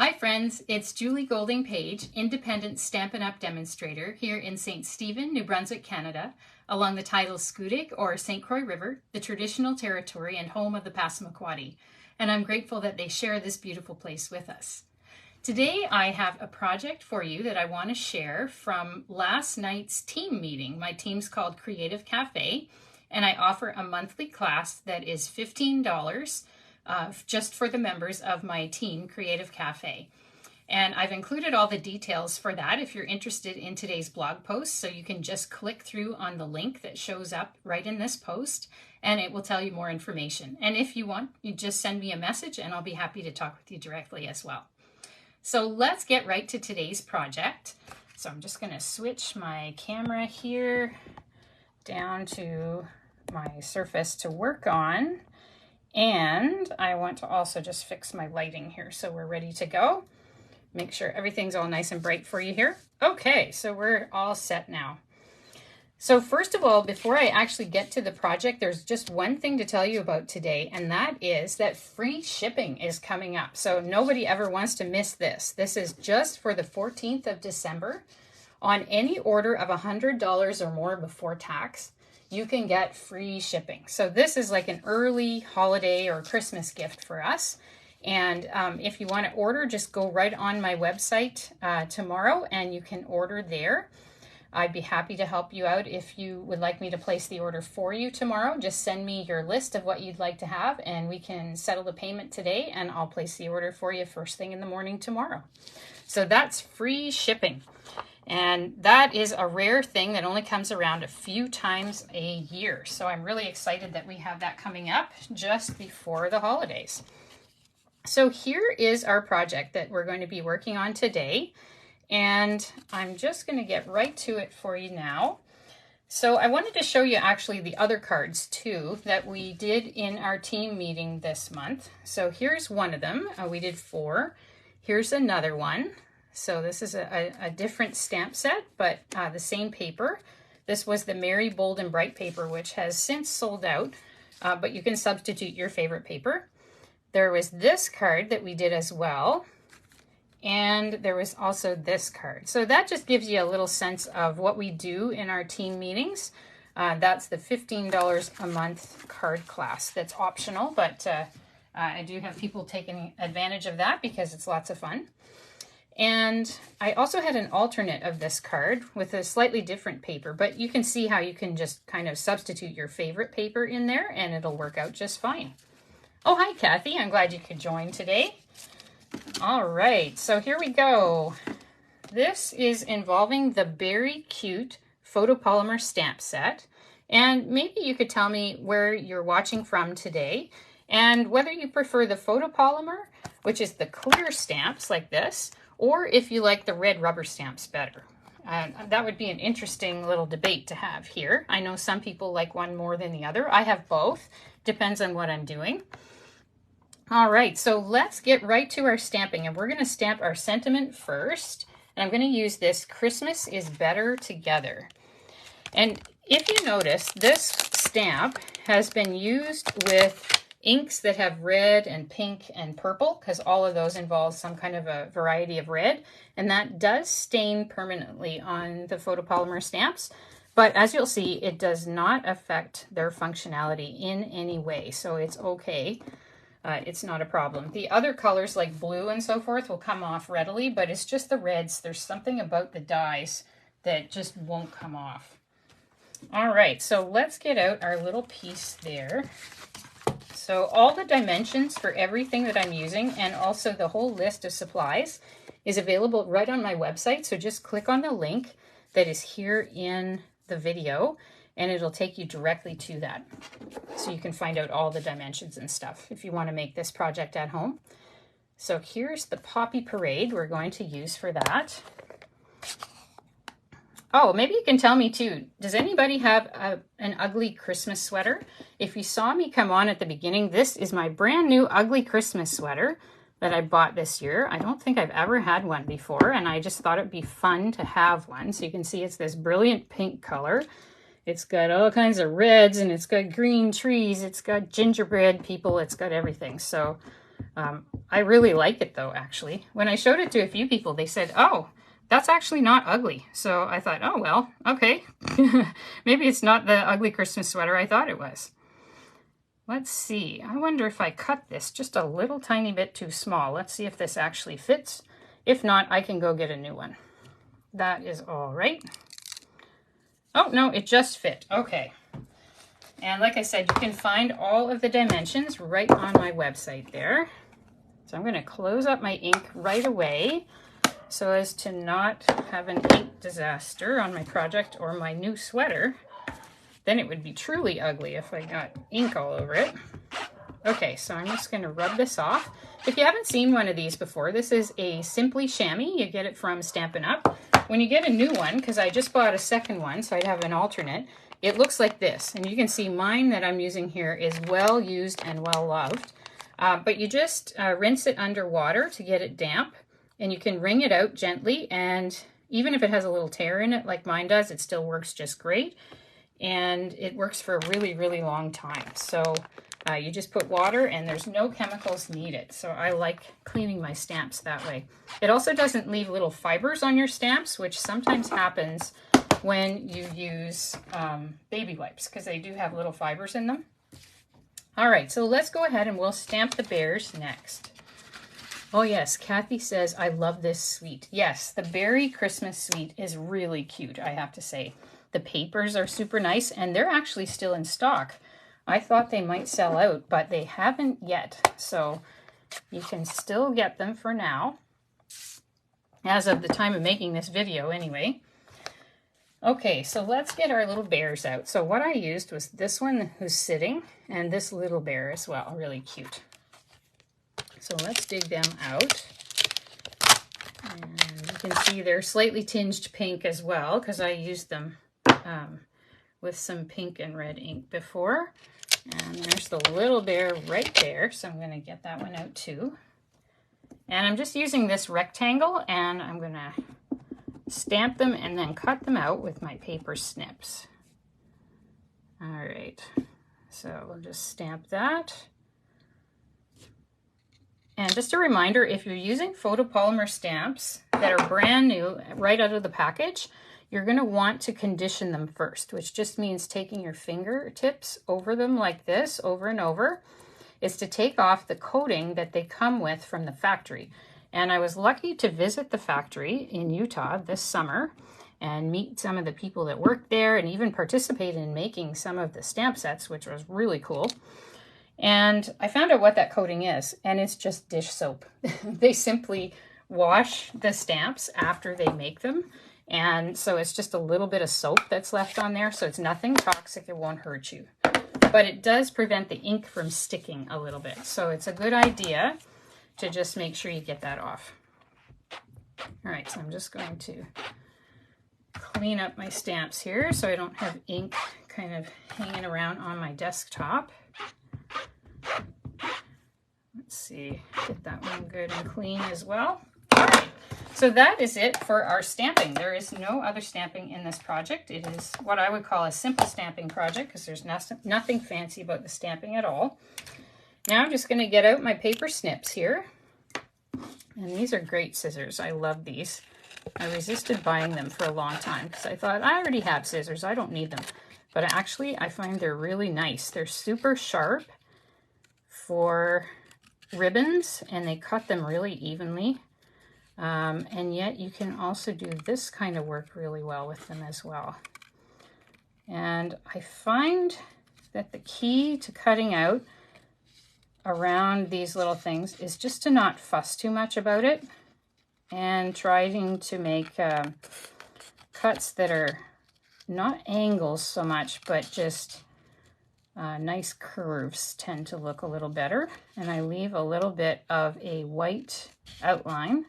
Hi friends, it's Julie Golding Page, independent Stampin' Up! Demonstrator here in St. Stephen, New Brunswick, Canada, along the tidal Schoodic or St. Croix River, the traditional territory and home of the Passamaquoddy, and I'm grateful that they share this beautiful place with us. Today I have a project for you that I want to share from last night's team meeting. My team's called Creative Cafe, and I offer a monthly class that is $15 just for the members of my team, Creative Cafe. And I've included all the details for that if you're interested in today's blog post. So you can just click through on the link that shows up right in this post and it will tell you more information. And if you want, you just send me a message and I'll be happy to talk with you directly as well. So let's get right to today's project. So I'm just going to switch my camera here down to my surface to work on. And I want to also just fix my lighting here so we're ready to go. Make sure everything's all nice and bright for you here. Okay, so we're all set now. So first of all, before I actually get to the project, there's just one thing to tell you about today, and that is that free shipping is coming up. So nobody ever wants to miss this. This is just for the 14th of December. On any order of $100 or more before tax, you can get free shipping. So this is like an early holiday or Christmas gift for us. And if you want to order, just go right on my website tomorrow and you can order there. I'd be happy to help you out if you would like me to place the order for you tomorrow. Just send me your list of what you'd like to have and we can settle the payment today and I'll place the order for you first thing in the morning tomorrow. So that's free shipping. And that is a rare thing that only comes around a few times a year. So I'm really excited that we have that coming up just before the holidays. So here is our project that we're going to be working on today. And I'm just going to get right to it for you now. So I wanted to show you actually the other cards too that we did in our team meeting this month. So here's one of them. We did 4. Here's another one. So this is a different stamp set, but the same paper. This was the Merry, Bold, and Bright paper, which has since sold out, but you can substitute your favorite paper. There was this card that we did as well, and there was also this card. So that just gives you a little sense of what we do in our team meetings. That's the $15 a month card class. That's optional, but I do have people taking advantage of that because it's lots of fun. And I also had an alternate of this card with a slightly different paper, but you can see how you can just kind of substitute your favorite paper in there and it'll work out just fine. Oh, hi, Kathy. I'm glad you could join today. All right, so here we go. This is involving the Berry Cute photopolymer stamp set. And maybe you could tell me where you're watching from today and whether you prefer the photopolymer, which is the clear stamps like this, or if you like the red rubber stamps better. That would be an interesting little debate to have here. I know some people like one more than the other. I have both. Depends on what I'm doing. All right, so let's get right to our stamping. And we're going to stamp our sentiment first. And I'm going to use this Christmas is Better Together. And if you notice, this stamp has been used with inks that have red and pink and purple, because all of those involve some kind of a variety of red, and that does stain permanently on the photopolymer stamps. But as you'll see, it does not affect their functionality in any way, so it's okay. It's not a problem. The other colors like blue and so forth will come off readily, but it's just the reds. There's something about the dyes that just won't come off. All right, so let's get out our little piece there. So all the dimensions for everything that I'm using and also the whole list of supplies is available right on my website. So just click on the link that is here in the video and it'll take you directly to that. So you can find out all the dimensions and stuff if you want to make this project at home. So here's the Poppy Parade we're going to use for that. Oh, maybe you can tell me too, does anybody have an ugly Christmas sweater? If you saw me come on at the beginning, this is my brand new ugly Christmas sweater that I bought this year. I don't think I've ever had one before, and I just thought it'd be fun to have one. So you can see it's this brilliant pink color. It's got all kinds of reds, and it's got green trees. It's got gingerbread people. It's got everything. So I really like it though, actually. When I showed it to a few people, they said, oh, that's actually not ugly. So I thought, oh, well, okay. Maybe it's not the ugly Christmas sweater I thought it was. Let's see. I wonder if I cut this just a little tiny bit too small. Let's see if this actually fits. If not, I can go get a new one. That is all right. Oh, no, it just fit. Okay. And like I said, you can find all of the dimensions right on my website there. So I'm going to close up my ink right away so as to not have an ink disaster on my project or my new sweater. Then it would be truly ugly if I got ink all over it. Okay, so I'm just going to rub this off. If you haven't seen one of these before, this is a Simply Chamois. You get it from Stampin' Up. When you get a new one, because I just bought a second one, so I'd have an alternate, it looks like this. And you can see mine that I'm using here is well used and well loved. But you just rinse it under water to get it damp. And you can wring it out gently, and even if it has a little tear in it like mine does, it still works just great. And it works for a really, really long time. So you just put water and there's no chemicals needed. So I like cleaning my stamps that way. It also doesn't leave little fibers on your stamps, which sometimes happens when you use baby wipes, because they do have little fibers in them. All right, so let's go ahead and we'll stamp the bears next. Oh yes, Kathy says, I love this suite. Yes, the berry Christmas suite is really cute, I have to say. The papers are super nice, and they're actually still in stock. I thought they might sell out, but they haven't yet. So you can still get them for now, as of the time of making this video anyway. Okay, so let's get our little bears out. So what I used was this one who's sitting, and this little bear as well, really cute. So let's dig them out. And you can see they're slightly tinged pink as well, because I used them with some pink and red ink before. And there's the little bear right there, so I'm going to get that one out too. And I'm just using this rectangle, and I'm going to stamp them and then cut them out with my paper snips. All right, so we'll just stamp that. And just a reminder, if you're using photopolymer stamps that are brand new right out of the package, you're going to want to condition them first, which just means taking your fingertips over them like this over and over, is to take off the coating that they come with from the factory. And I was lucky to visit the factory in Utah this summer and meet some of the people that worked there and even participate in making some of the stamp sets, which was really cool. And I found out what that coating is, and it's just dish soap. They simply wash the stamps after they make them. And so it's just a little bit of soap that's left on there. So it's nothing toxic. It won't hurt you. But it does prevent the ink from sticking a little bit. So it's a good idea to just make sure you get that off. All right, so I'm just going to clean up my stamps here so I don't have ink kind of hanging around on my desktop. Let's see, get that one good and clean as well. All right, so that is it for our stamping. There is no other stamping in this project. It is what I would call a simple stamping project because there's nothing fancy about the stamping at all. Now I'm just going to get out my paper snips here. And these are great scissors. I love these. I resisted buying them for a long time because I thought, I already have scissors. I don't need them. But actually, I find they're really nice. They're super sharp for ribbons, and they cut them really evenly. And yet you can also do this kind of work really well with them as well. And I find that the key to cutting out around these little things is just to not fuss too much about it and trying to make cuts that are not angles so much, but just nice curves tend to look a little better. And I leave a little bit of a white outline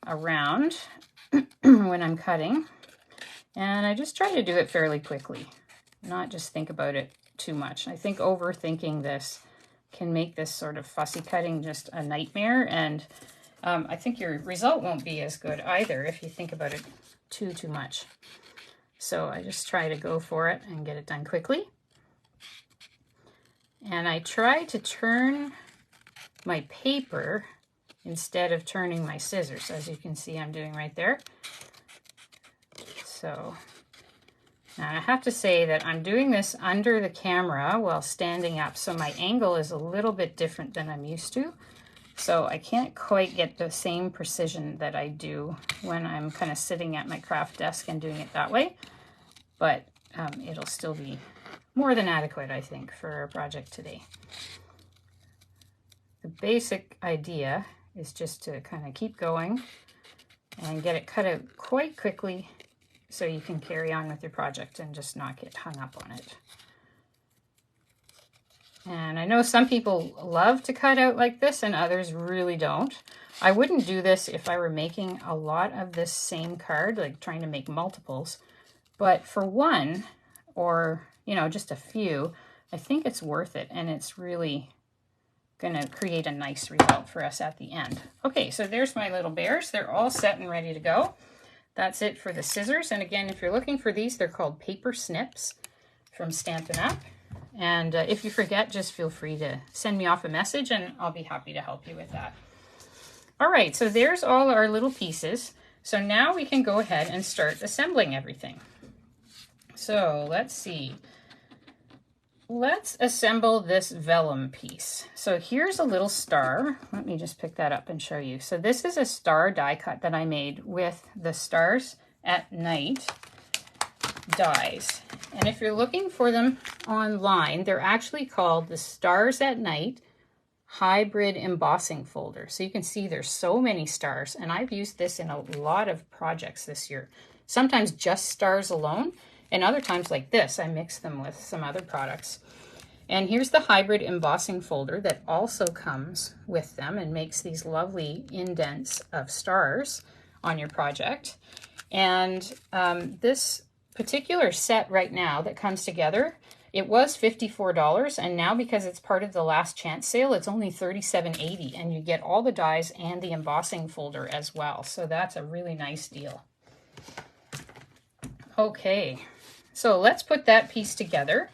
around when I'm cutting. And I just try to do it fairly quickly, not just think about it too much. I think overthinking this can make this sort of fussy cutting just a nightmare, and I think your result won't be as good either if you think about it too much. So I just try to go for it and get it done quickly. And I try to turn my paper instead of turning my scissors, as you can see I'm doing right there. So now I have to say that I'm doing this under the camera while standing up, so my angle is a little bit different than I'm used to. So I can't quite get the same precision that I do when I'm kind of sitting at my craft desk and doing it that way. But it'll still be more than adequate, I think, for our project today. The basic idea is just to kind of keep going and get it cut out quite quickly so you can carry on with your project and just not get hung up on it. And I know some people love to cut out like this and others really don't. I wouldn't do this if I were making a lot of this same card, like trying to make multiples. But for one, or just a few, I think it's worth it, and it's really gonna create a nice result for us at the end. Okay, so there's my little bears. They're all set and ready to go. That's it for the scissors. And again, if you're looking for these, they're called paper snips from Stampin' Up. And if you forget, just feel free to send me off a message and I'll be happy to help you with that. All right, so there's all our little pieces. So now we can go ahead and start assembling everything. So let's see. Let's assemble this vellum piece. So here's a little star. Let me just pick that up and show you. So this is a star die cut that I made with the Stars at Night dies. And if you're looking for them online, they're actually called the Stars at Night Hybrid Embossing Folder. So you can see there's so many stars, and I've used this in a lot of projects this year. Sometimes just stars alone, and other times like this, I mix them with some other products. And here's the hybrid embossing folder that also comes with them and makes these lovely indents of stars on your project. And this particular set right now that comes together, it was $54, and now because it's part of the last chance sale, it's only $37.80, and you get all the dies and the embossing folder as well. So that's a really nice deal. Okay, so let's put that piece together.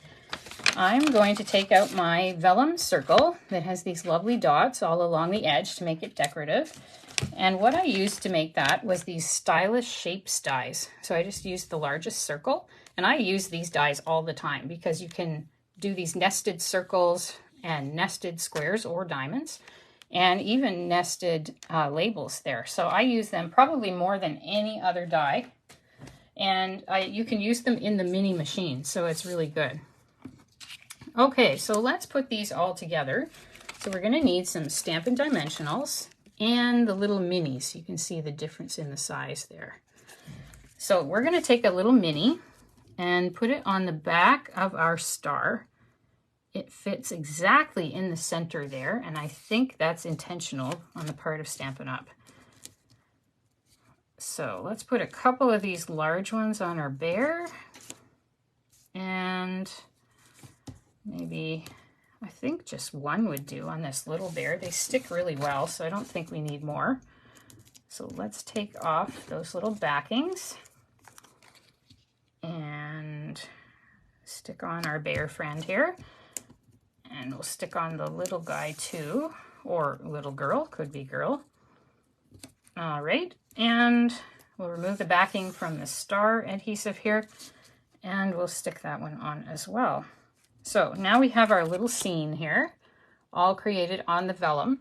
I'm going to take out my vellum circle that has these lovely dots all along the edge to make it decorative. And what I used to make that was these stylish shapes dies. So I just used the largest circle, and I use these dies all the time because you can do these nested circles and nested squares or diamonds, and even nested labels there. So I use them probably more than any other die. And you can use them in the mini machine, so it's really good. Okay, so let's put these all together. So we're going to need some Stampin' Dimensionals and the little minis. You can see the difference in the size there. So we're going to take a little mini and put it on the back of our star. It fits exactly in the center there, and I think that's intentional on the part of Stampin' Up. So let's put a couple of these large ones on our bear, and maybe, I think just one would do on this little bear. They stick really well, so I don't think we need more. So let's take off those little backings and stick on our bear friend here. And we'll stick on the little guy too, or little girl, could be girl. All right, and we'll remove the backing from the star adhesive here, and we'll stick that one on as well. So now we have our little scene here, all created on the vellum.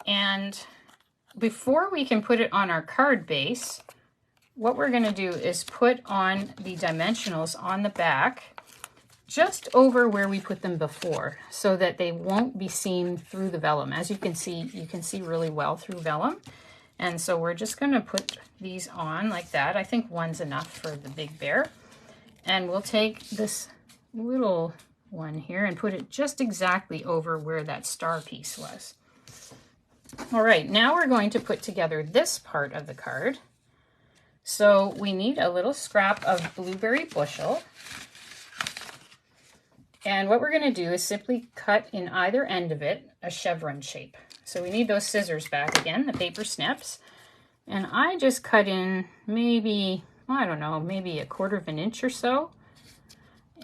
And before we can put it on our card base, what we're going to do is put on the dimensionals on the back, just over where we put them before, so that they won't be seen through the vellum. As you can see really well through vellum. And so we're just going to put these on like that. I think one's enough for the big bear. And we'll take this little one here and put it just exactly over where that star piece was. All right, now we're going to put together this part of the card. So we need a little scrap of blueberry bushel. And what we're going to do is simply cut in either end of it a chevron shape. So we need those scissors back again, the paper snips. And I just cut in maybe, I don't know, maybe 1/4 of an inch or so.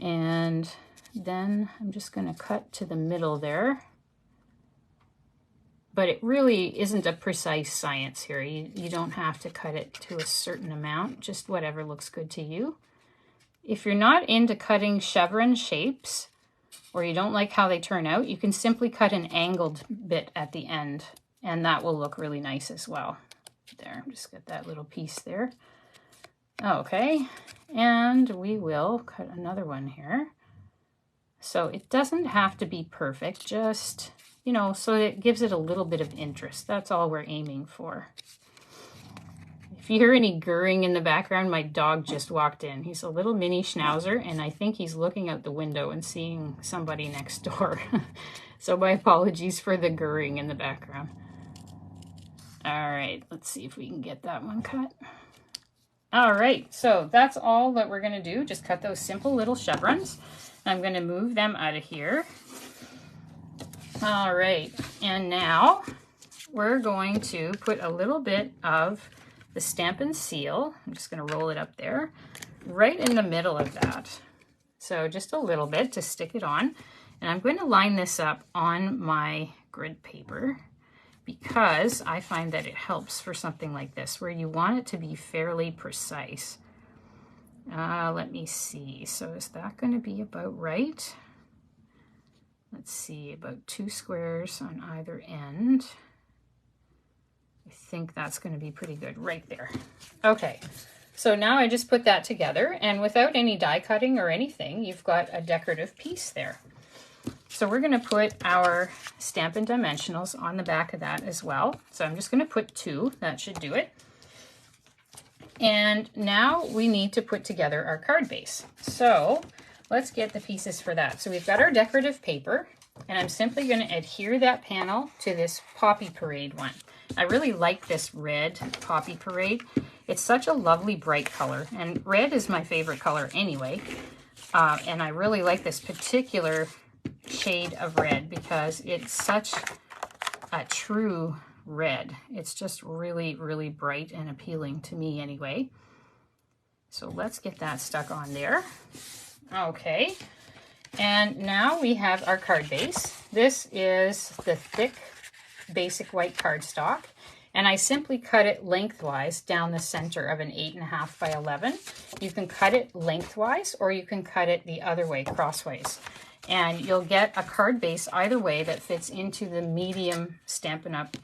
And then I'm just going to cut to the middle there. but it really isn't a precise science here. You don't have to cut it to a certain amount, just whatever looks good to you. If you're not into cutting chevron shapes, or you don't like how they turn out, you can simply cut an angled bit at the end, and that will look really nice as well. There, just get that little piece there. Okay, and we will cut another one here. So it doesn't have to be perfect, just, you know, so it gives it a little bit of interest. That's all we're aiming for. If you hear any gurring in the background, my dog just walked in. He's a little mini schnauzer, and I think he's looking out the window and seeing somebody next door. So my apologies for the gurring in the background. All right, let's see if we can get that one cut. All right, so that's all that we're gonna do. Just cut those simple little chevrons. I'm gonna move them out of here. All right, and now we're going to put a little bit of the Stampin' Seal. I'm just gonna roll it up there, right in the middle of that. So just a little bit to stick it on. And I'm going to line this up on my grid paper because I find that it helps for something like this where you want it to be fairly precise. Let me see. So is that going to be about right? Let's see, about 2 squares on either end. I think that's going to be pretty good right there. Okay, so now I just put that together, and without any die cutting or anything, you've got a decorative piece there. So we're going to put our Stampin' Dimensionals on the back of that as well. So I'm just going to put 2. That should do it. And now we need to put together our card base. So let's get the pieces for that. So we've got our decorative paper, and I'm simply going to adhere that panel to this Poppy Parade one. I really like this red Poppy Parade. It's such a lovely bright color, and red is my favorite color anyway. And I really like this particular shade of red because it's such a true red. It's just really, really bright and appealing to me anyway. So let's get that stuck on there. Okay, and now we have our card base. This is the thick basic white cardstock, and I simply cut it lengthwise down the center of an 8.5 by 11. You can cut it lengthwise or you can cut it the other way, crossways. And you'll get a card base either way that fits into the medium Stampin' Up!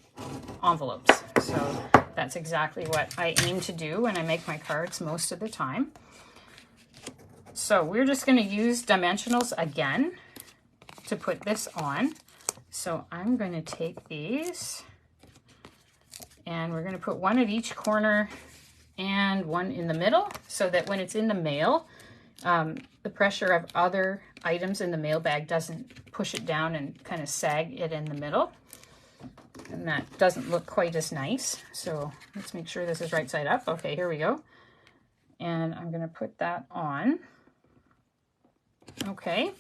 Envelopes. So that's exactly what I aim to do when I make my cards most of the time. So we're just going to use dimensionals again to put this on. So I'm going to take these and we're going to put 1 at each corner and 1 in the middle so that when it's in the mail, the pressure of other items in the mail bag doesn't push it down and kind of sag it in the middle. And that doesn't look quite as nice. So let's make sure this is right side up. Okay, here we go. And I'm going to put that on. Okay.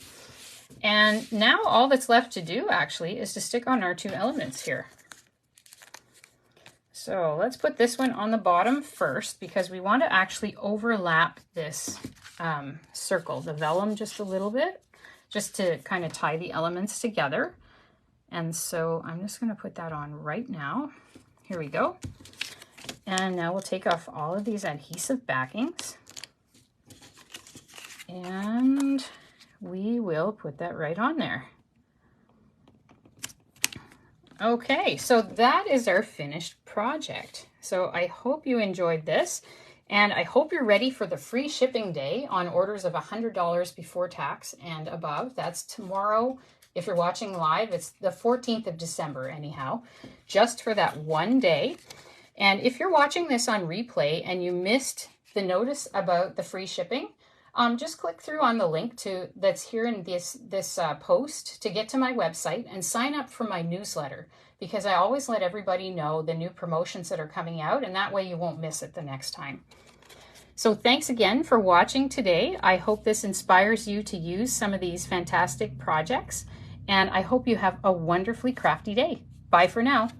And now all that's left to do actually is to stick on our 2 elements here. So let's put this one on the bottom first because we want to actually overlap this circle, the vellum, just a little bit, just to kind of tie the elements together. And so I'm just going to put that on right now. Here we go. And now we'll take off all of these adhesive backings. And we will put that right on there. Okay, so that is our finished project. So I hope you enjoyed this, and I hope you're ready for the free shipping day on orders of $100 before tax and above. That's tomorrow. If you're watching live, it's the 14th of December anyhow, just for that one day. And if you're watching this on replay and you missed the notice about the free shipping, just click through on the link that's here in this post to get to my website and sign up for my newsletter, because I always let everybody know the new promotions that are coming out, and that way you won't miss it the next time. So thanks again for watching today. I hope this inspires you to use some of these fantastic projects, and I hope you have a wonderfully crafty day. Bye for now.